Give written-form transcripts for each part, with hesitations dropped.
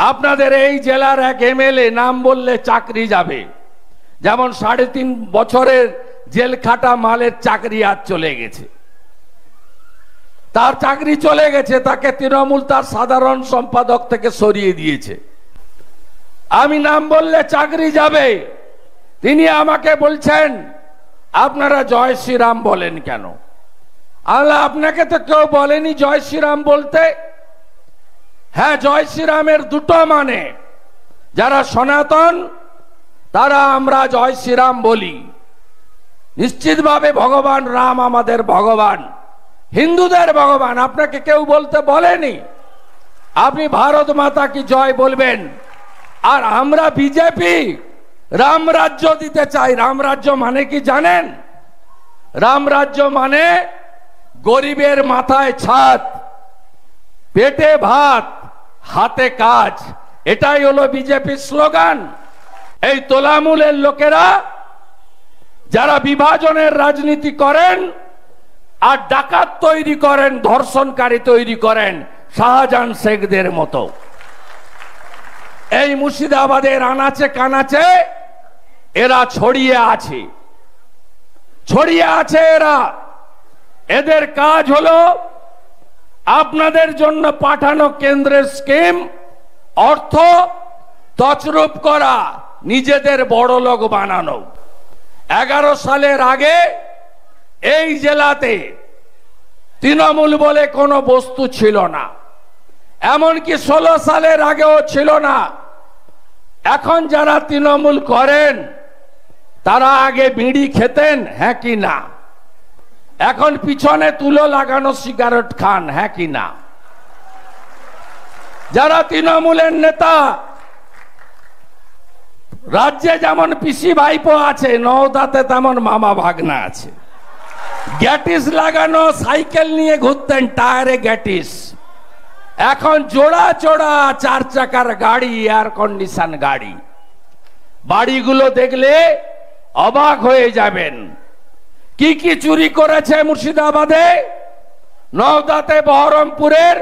আপনাদের এই জেলার এক এমএলএ নাম বললে চাকরি যাবে, যেমন 3.5 বছরের জেল খাটা মালের চাকরি আজ চলে গেছে। তার চাকরি চলে গেছে, তাকে তৃণমূল তার সাধারণ সম্পাদক থেকে সরিয়ে দিয়েছে। আমি নাম বললে চাকরি যাবে, তিনি আমাকে বলছেন আপনারা জয় শ্রীরাম বলেন কেন? আল্লাহ, আপনাকে তো কেউ বলেনি জয় শ্রীরাম বলতে। হ্যাঁ, জয় শ্রীরামের দুটো মানে, যারা সনাতন তারা আমরা জয় শ্রীরাম বলি। নিশ্চিতভাবে ভগবান রাম আমাদের ভগবান, হিন্দুদের ভগবান, আপনাকে কেউ বলতে বলেনি। আপনি ভারত মাতা কি জয় বলবেন। আর আমরা বিজেপি রাম রাজ্য দিতে চাই। রাম রাজ্য মানে কি জানেন? রাম রাজ্য মানে গরিবের মাথায় ছাদ, পেটে ভাত, হাতে কাজ। এটাই হলো বিজেপির স্লোগান। এই তোলামূলের লোকেরা যারা বিভাজনের রাজনীতি করেন আর ডাকাত তৈরি করেন, ধর্ষণকারী তৈরি করেন শাহজাহান শেখদের মতো, এই মুর্শিদাবাদের আনাচে কানাচে এরা ছড়িয়ে আছে, ছড়িয়ে আছে এরা। এদের কাজ হলো আপনাদের জন্য পাঠানো কেন্দ্রের স্কিম, অর্থ তছরূপ করা, নিজেদের বড় লোক বানানো। 11 সালের আগে এই জেলাতে তৃণমূল বলে কোনো বস্তু ছিল না, এমনকি 16 সালের আগেও ছিল না। এখন যারা তৃণমূল করেন তারা আগে বিড়ি খেতেন, হ্যাঁ কি না? এখন পিছনে তুলো লাগানো সিগারেট খান, হ্যাঁ কি না? যারা তৃণমূলের নেতা, রাজ্যে যেমন পিসি ভাইপো আছে, নওদাতে তেমন মামা ভাগনা আছে। গ্যাটিস লাগানো সাইকেল নিয়ে ঘুরতেন, টায়ারে গ্যাটিস। এখন জোড়া জোড়া 4 চাকার গাড়ি, এয়ার কন্ডিশন গাড়ি। বাড়িগুলো দেখলে অবাক হয়ে যাবেন। কি কি চুরি করেছে মুর্শিদাবাদে? নওদাতে বহরমপুরের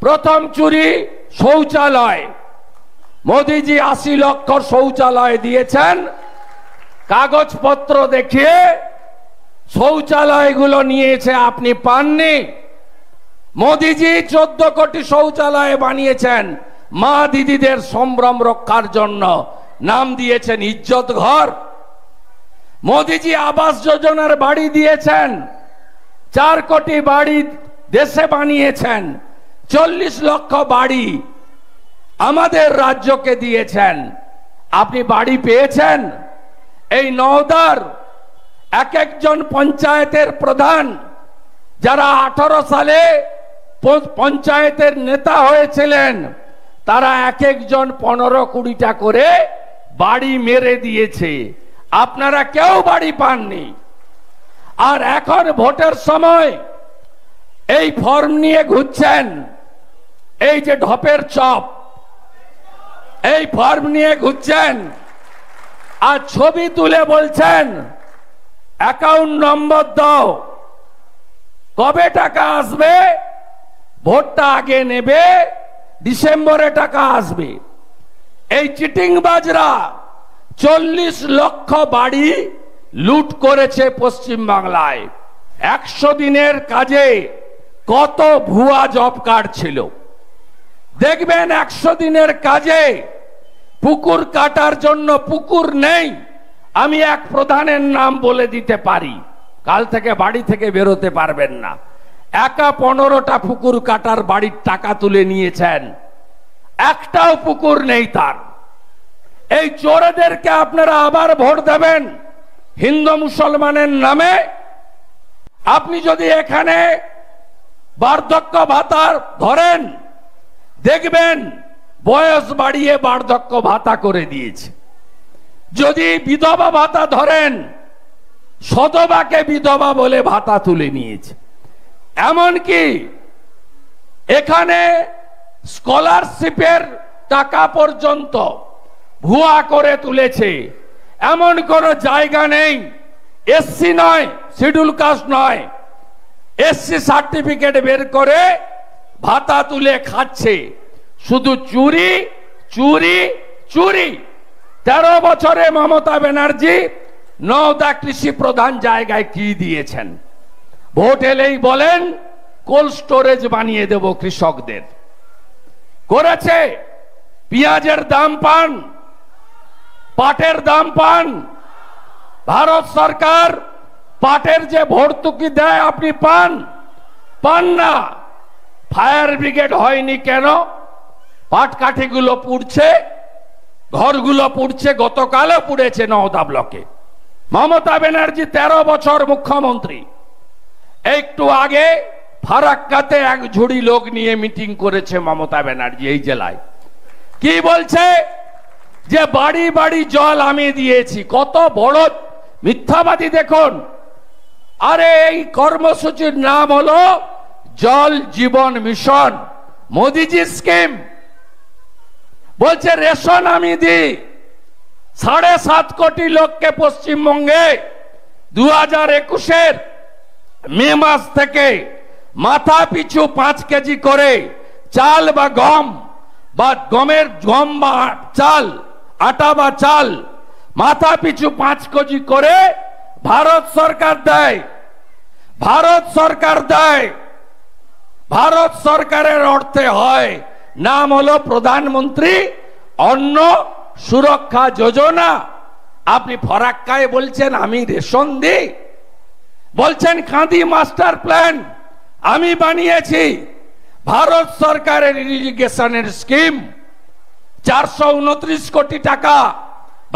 প্রথম চুরি শৌচালয়। মোদিজি 80 লক্ষ শৌচালয় দিয়েছেন, কাগজপত্র দেখিয়ে শৌচালয়গুলো নিয়েছে, আপনি পাননি। মোদিজি 14 কোটি শৌচালয় বানিয়েছেন মা দিদিদের সম্ভ্রম রক্ষার জন্য, নাম দিয়েছেন ইজ্জত ঘর। মোদিজি আবাস যোজনার বাড়ি দিয়েছেন, 4 কোটি বাড়ি দেশে বানিয়েছেন, 40 লক্ষ বাড়ি আমাদের রাজ্যকে দিয়েছেন। আপনি বাড়ি পেয়েছেন? এই নওদার এক একজন পঞ্চায়েতের প্রধান, যারা 18 সালে পঞ্চায়েতের নেতা হয়েছিলেন, তারা এক একজন 15-20টা করে বাড়ি মেরে দিয়েছে। আপনারা কেউ বাড়ি পাননি। আর এখন ভোটের সময় এই ফর্ম নিয়ে ঘুরছেন, এই যে ঢপের চপ, এই ফর্ম নিয়ে ঘুরছেন আর ছবি তুলে বলছেন অ্যাকাউন্ট নম্বর দাও, কবে টাকা আসবে, ভোটটা আগে নেবে, ডিসেম্বরে টাকা আসবে। এই চিটিংবাজরা 40 লক্ষ বাড়ি লুট করেছে পশ্চিম বাংলায়। 100 দিনের কাজে কত ভুয়া জব কার্ড ছিল দেখবেন। 100 দিনের কাজে পুকুর কাটার জন্য পুকুর নেই। আমি এক প্রধানের নাম বলে দিতে পারি, কাল থেকে বাড়ি থেকে বেরোতে পারবেন না। একা 15টা পুকুর কাটার বাড়ির টাকা তুলে নিয়েছেন, একটাও পুকুর নেই তার। এই চোরেদেরকে আপনারা আবার ভোট দেবেন হিন্দু মুসলমানের নামে। আপনি যদি এখানে বার্ধক্য ভাতা ধরেন, দেখবেন বয়স বাড়িয়ে বার্ধক্য ভাতা করে দিয়েছে। যদি বিধবা ভাতা ধরেন, সধবাকে বিধবা বলে ভাতা তুলে নিয়েছে। এমনকি এখানে স্কলারশিপের টাকা পর্যন্ত ভুয়া করে তুলেছে। এমন কোন জায়গা নেই, এসসি নয়, শিডিউল কাস্ট নয়, এসসি সার্টিফিকেট বের করে ভাতা তুলে খাচ্ছে। শুধু চুরি চুরি চুরি। 13 বছরে মমতা ব্যানার্জি নওদা কৃষি প্রধান জায়গায় কি দিয়েছেন? ভোট এলেই বলেন কোল্ড স্টোরেজ বানিয়ে দেব কৃষকদের। করেছে? পেঁয়াজের দাম পান, পাটের দাম পান। ভারত সরকার পাটের যে ভর্তুকি দেয় আপনি পান? পান না। ফায়ার ব্রিগেড হয়নি কেন? পাটকাঠিগুলো পুড়ছে, ঘরগুলো পুড়ছে, গতকালও পুড়েছে নওদা ব্লকে। মমতা ব্যানার্জি 13 বছর মুখ্যমন্ত্রী। একটু আগে ফারাক্কাতে এক ঝুড়ি লোক নিয়ে মিটিং করেছে মমতা ব্যানার্জি এই জেলায়। কি বলছে? যে বাড়ি বাড়ি জল আমি দিয়েছি। কত বড় মিথ্যাবাদী দেখুন। আরে এই কর্মসূচির নাম হলো জল জীবন মিশন, মোদিজি স্কিম। বলছে রেশন আমি দিই। 7.5 কোটি লোককে পশ্চিমবঙ্গে 2021-এর মে মাস থেকে মাথা পিছু 5 কেজি করে চাল বা গম বা গম বা চাল, আটা বা চাল মাথা পিছু 5 কেজি করে ভারত সরকার দেয়। ভারত সরকার দেয়। ভারত সরকারের অর্থে হয়। নাম হলো প্রধানমন্ত্রী অন্ন সুরক্ষা যোজনা। আপনি ফরাক্কায় বলছেন আমি রেশন দিই, বলছেন কাঁদি মাস্টার প্ল্যান আমি বানিয়েছি। ভারত সরকারের ইরিগেশনের স্কিম 429 কোটি টাকা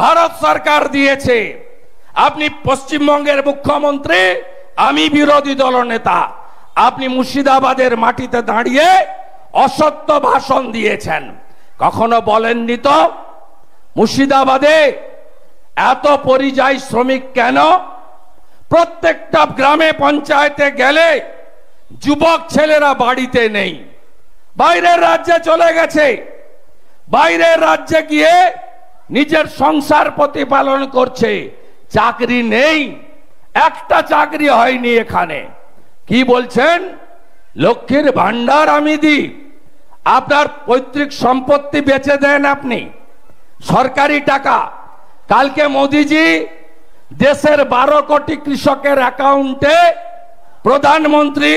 ভারত সরকার দিয়েছে। আপনি পশ্চিমবঙ্গের মুখ্যমন্ত্রী, আমি বিরোধী দলনেতা। আপনি মুর্শিদাবাদের মাটিতে দাঁড়িয়ে অসত্য ভাষণ দিয়েছেন। কখনো বলেননি তো মুর্শিদাবাদে এত পরিযায়ী শ্রমিক কেন? প্রত্যেকটা গ্রামে পঞ্চায়েতে গেলে যুবক ছেলেরা বাড়িতে নেই, বাইরের রাজ্যে চলে গেছে। বাইরের রাজ্যে গিয়ে নিজের সংসার প্রতিপালন করছে। চাকরি নেই, একটা চাকরি হয়নি এখানে। কি বলছেন? লক্ষ্মীর ভান্ডার আমি দিই। আপনার পৈতৃক সম্পত্তি বেচে দেন আপনি, সরকারি টাকা। কালকে মোদিজি দেশের 12 কোটি কৃষকের অ্যাকাউন্টে প্রধানমন্ত্রী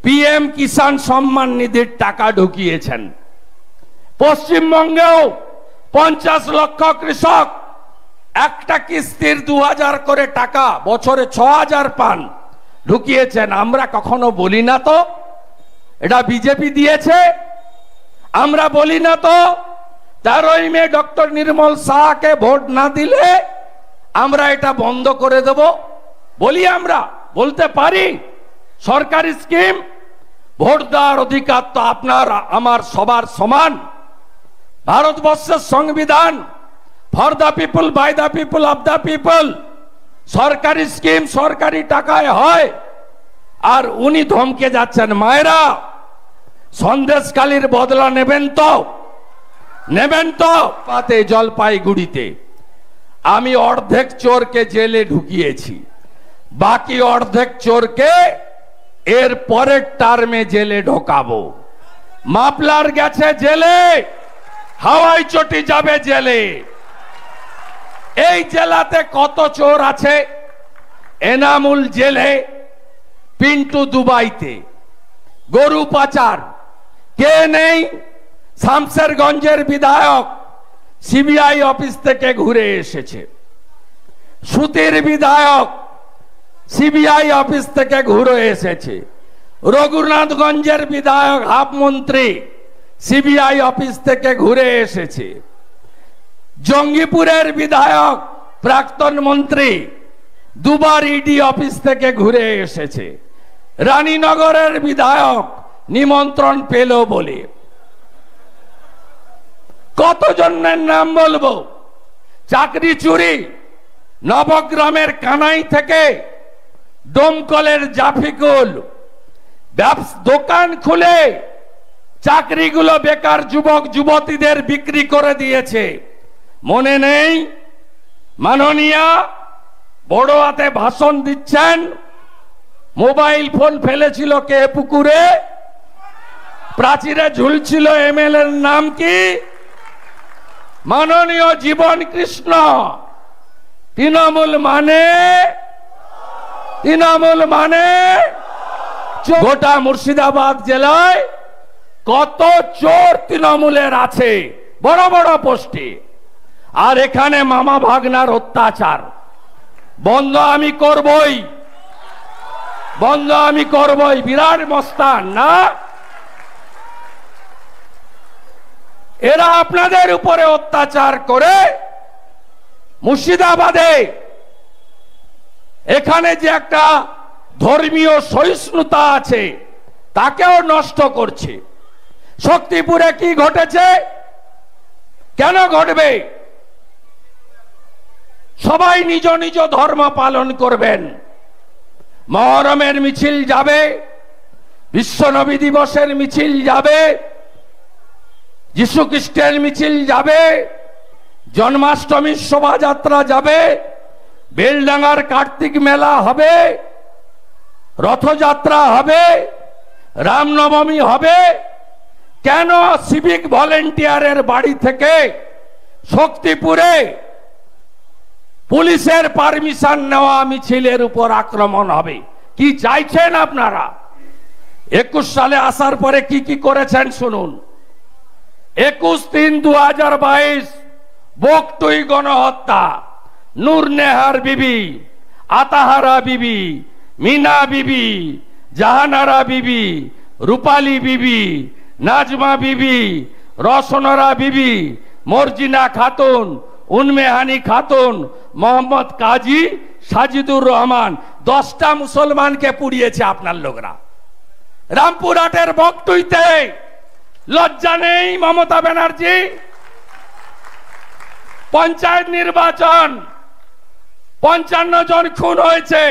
পিএম কিষাণ সম্মান নিধির টাকা ঢুকিয়েছেন। পশ্চিমবঙ্গেও 50 লক্ষ কৃষক একটা কিস্তির 2000 করে টাকা, বছরে 6000 পান, ঢুকিয়েছেন। আমরা কখনো বলি না তো এটা বিজেপি দিয়েছে? আমরা বলি না তো 13ই মে ডক্টর নির্মল শাহকে ভোট না দিলে আমরা এটা বন্ধ করে দেব? বলি? আমরা বলতে পারি? সরকারি স্কিম, ভোট দেওয়ার অধিকার তো আপনার আমার সবার সমান। ভারতবর্ষের সংবিধান for the people, by the people, of the people. সরকারি স্কিম সরকারি টাকায় হয়। আর উনি ধমকে যাচ্ছেন মায়েরা সন্দেশখালীর বদলা নেবেন তো? নেবেন তো? পাতে জলপাইগুড়িতে আমি অর্ধেক চোরকে জেলে ঢুকিয়েছি, বাকি অর্ধেক চোরকে এর পরের টার্মে জেলে ঢোকাবো। মাপলার গেছে জেলে, হাওয়াই চটি যাবে জেলে। এই জেলাতে কত চোর আছে? এনামুল জেলে, পিন্টু দুবাইতে, গরু পাচার। কে নেই? শামসেরগঞ্জের বিধায়ক সিবিআই অফিস থেকে ঘুরে এসেছে। সুতির বিধায়ক সিবিআই অফিস থেকে ঘুরে এসেছে। রঘুনাথগঞ্জের বিধায়ক হাফ মন্ত্রী সিবিআই অফিস থেকে ঘুরে এসেছে। জঙ্গিপুরের বিধায়ক প্রাক্তন মন্ত্রী দুবার ইডি অফিস থেকে ঘুরে এসেছে। রানীনগরের বিধায়ক নিমন্ত্রণ পেল বলে। কতজনের নাম বলবো? চাকরি চুরি। নবগ্রামের কানাই থেকে ডোমকলের জাফিকুল দোকান খুলে চাকরিগুলো বেকার যুবক যুবতীদের বিক্রি করে দিয়েছে। মনে নেই? মাননীয়া বড় হাতে ভাষণ দিচ্ছেন, মোবাইল ফোন ফেলেছিল কে পুকুরে? প্রাচীরে ঝুলছিল এমএলএ এর নাম কি? মাননীয় জীবন কৃষ্ণ। তৃণমূল মানে গোটা মুর্শিদাবাদ জেলায় কত চোর তৃণমূলের আছে বড় বড় পোস্টে, আর এখানে মামা ভাগনার অত্যাচার বন্ধ আমি করবই। বিরাট মস্তান না? এরা আপনাদের উপরে অত্যাচার করে মুর্শিদাবাদে এখানে যে একটা ধর্মীয় সহিষ্ণুতা আছে তাকেও নষ্ট করছে। শক্তিপুরে কি ঘটেছে? কেন ঘটবে? সবাই নিজ নিজ ধর্ম পালন করবেন। মহরমের মিছিল যাবে, বিশ্বনবী দিবসের মিছিল যাবে, যিশু খ্রিস্টের মিছিল যাবে, জন্মাষ্টমীর শোভাযাত্রা যাবে, বেলডাঙ্গার কার্তিক মেলা হবে, রথযাত্রা হবে, রামনবমী হবে। কেন সিভিক ভলেন্টিয়ারের বাড়ি থেকে শক্তিপুরে পুলিশের পারমিশন নেওয়া মিছিলের উপর আক্রমণ হবে? কি চাইছেন আপনারা? 21 সালে আসার পরে কি কি করেছেন শুনুন। 21/3/2022 বকটুই গণহত্যা, নূর নেহার বিবি, আতাহারা বিবি, মিনা বিবি, জাহানারা বিবি, রূপালী বিবি, নাজমা বিবি, রসনরা বিবি, মর্জিনা খাতুন, উন্মেহানি খাতুন, মোহাম্মদ কাজী, সাজিদুর রহমান, 10টা মুসলমানকে পুড়িয়েছে আপনার লোকরা রামপুরহাটের বকটুইতে। লজ্জা নেই মমতা ব্যানার্জি? পঞ্চায়েত নির্বাচন 55 জন খুন হয়েছে,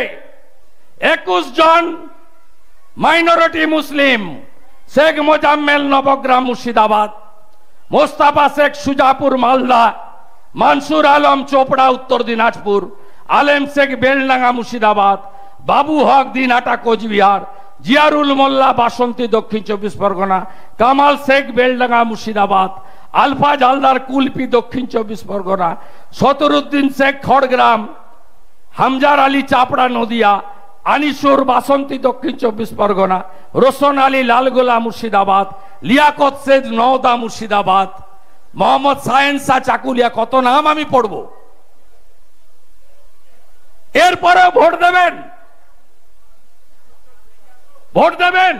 21 জন মাইনরিটি মুসলিম। শেখ মোজাম্মেল নবগ্রাম মুর্শিদাবাদ, মোস্তাফা শেখ সুজাপুর মালদা, মানসুর আলম চোপড়া উত্তর দিনাজপুর, আলেম শেখ বেলডাঙ্গা মুর্শিদাবাদ, বাবু হক দিনহাটা কোচবিহার, জিয়ারুল মোল্লা বাসন্তী দক্ষিণ 24 পরগনা, কামাল শেখ বেলডাঙ্গা মুর্শিদাবাদ, আলফা জালদার কুলপি দক্ষিণ 24 পরগনা, সতরুদ্দিন শেখ খড়গ্রাম, হামজার আলী চাপড়া নদিয়া, আনিসুর বাসন্তী দক্ষিণ 24 পরগনা, রোশন আলী লালগোলা মুর্শিদাবাদ, লিয়াকত শেখ নওদা মুর্শিদাবাদ, মোহাম্মদ সায়েন শাহ চাকুলিয়া। কত নাম আমি পড়ব? এরপরে ভোট দেবেন।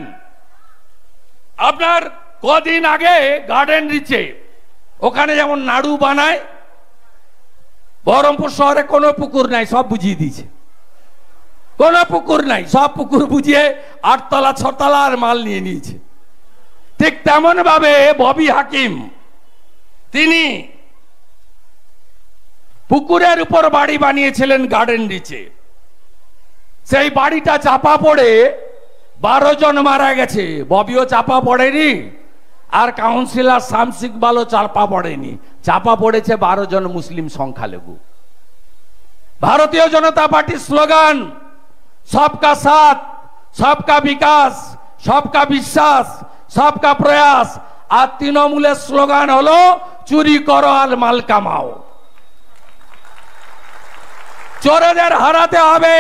আপনার কদিন আগে গার্ডেন রিচে ওখানে যেমন নাড়ু বানায়, বহরমপুর শহরে কোনো পুকুর নাই, সব বুঝিয়ে দিয়েছে। কোনো পুকুর নাই, সব পুকুর বুঝিয়ে 8 তলা 6 তলা আর মাল নিয়ে নিয়েছে। ঠিক তেমন ভাবে ববি হাকিম, তিনি পুকুরের উপর বাড়ি বানিয়েছিলেন গার্ডেন রিচে। সেই বাড়িটা চাপা পড়ে 12 জন মারা গেছে। ববিও চাপা পড়েনি, আর কাউন্সিলর শামস ইকবালও চাপা পড়েনি। চাপা পড়েছে 12 জন মুসলিম সংখ্যালঘু। ভারতীয় জনতা পার্টির স্লোগান সবকা সাথ, সবকা বিকাশ, সবকা বিশ্বাস, সবকা প্রয়াস। আর তৃণমূলের স্লোগান হলো চুরি করো আর মাল কামাও। চোরেদের হারাতে হবে।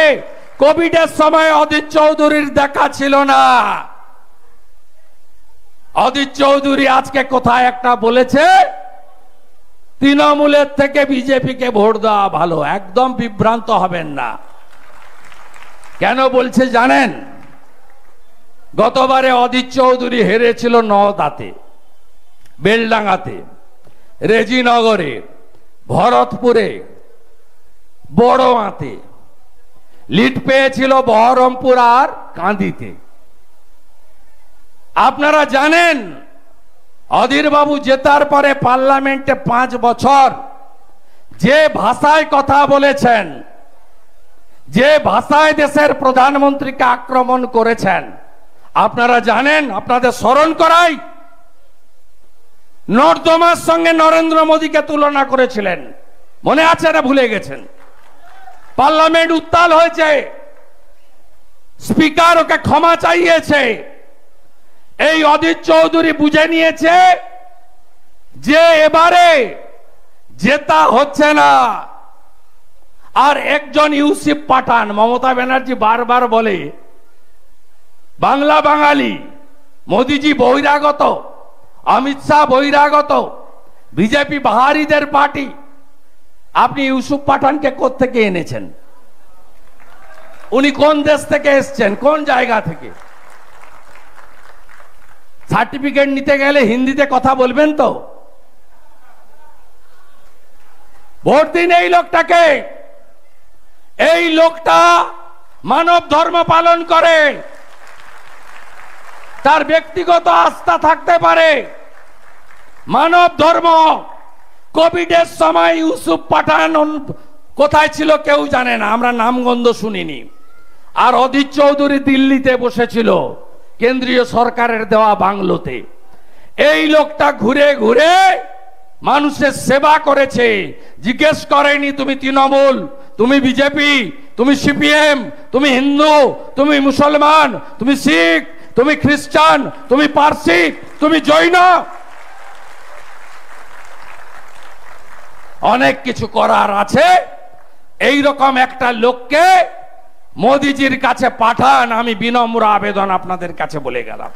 কোভিডের সময় অদিত চৌধুরীর দেখা ছিল না। অদিত চৌধুরী আজকে কোথায় একটা বলেছে, তৃণমূলের থেকে বিজেপিকে ভোট দেওয়া ভালো। একদম বিভ্রান্ত হবেন না। কেন বলছে জানেন? গতবারে অদিত চৌধুরী হেরেছিল নওদাতে, বেলডাঙ্গাতে, রেজিনগরে, ভরতপুরে, বড়োয়াতে। লিড পেয়েছিল বহরমপুর আর কাঁদিতে। আপনারা জানেন অধীর বাবু জেতার পরে পার্লামেন্টে 5 বছর যে ভাষায় কথা বলেছেন, যে ভাষায় দেশের প্রধানমন্ত্রীকে আক্রমণ করেছেন, আপনারা জানেন? আপনাদের স্মরণ করাই, নর্দমার সঙ্গে নরেন্দ্র মোদীকে তুলনা করেছিলেন। মনে আছে না ভুলে গেছেন? পার্লামেন্ট উত্তাল হয়েছে, স্পিকার ওকে ক্ষমা চাইয়েছে। এই অধীর চৌধুরী বুঝে নিয়েছে যে এবারে জেতা হচ্ছে না। আর একজন ইউসুফ পাঠান, মমতা ব্যানার্জি বারবার বলে বাংলা বাঙালি, মোদিজি বহিরাগত, অমিত শাহ বহিরাগত, বিজেপি বাহারিদের পার্টি। আপনি ইউসুফ পাঠানকে কোত্থেকে এনেছেন? উনি কোন দেশ থেকে এসছেন, কোন জায়গা থেকে? সার্টিফিকেট নিতে গেলে হিন্দিতে কথা বলবেন তো? ভোট দিন এই লোকটাকে। এই লোকটা মানব ধর্ম পালন করে, তার ব্যক্তিগত আস্থা থাকতে পারে, মানব ধর্ম। কোভিডের সময় ইউসুফ পাঠান কোথায় ছিল কেউ জানে না, আমরা নামগন্ধ শুনিনি। আর অধীর চৌধুরী দিল্লিতে বসেছিল কেন্দ্রীয় সরকারের দেওয়া বাংলোতে। এই লোকটা ঘুরে ঘুরে মানুষের সেবা করেছে, জিজ্ঞেস করেনি তুমি তৃণমূল, তুমি বিজেপি, তুমি সিপিএম, তুমি হিন্দু, তুমি মুসলমান, তুমি শিখ, তুমি খ্রিস্টান, তুমি পার্সি, তুমি জৈন। অনেক কিছু করার আছে। এই রকম একটা লোককে মোদিজির কাছে পাঠান, আমি বিনম্র আবেদন আপনাদের কাছে বলে গেলাম।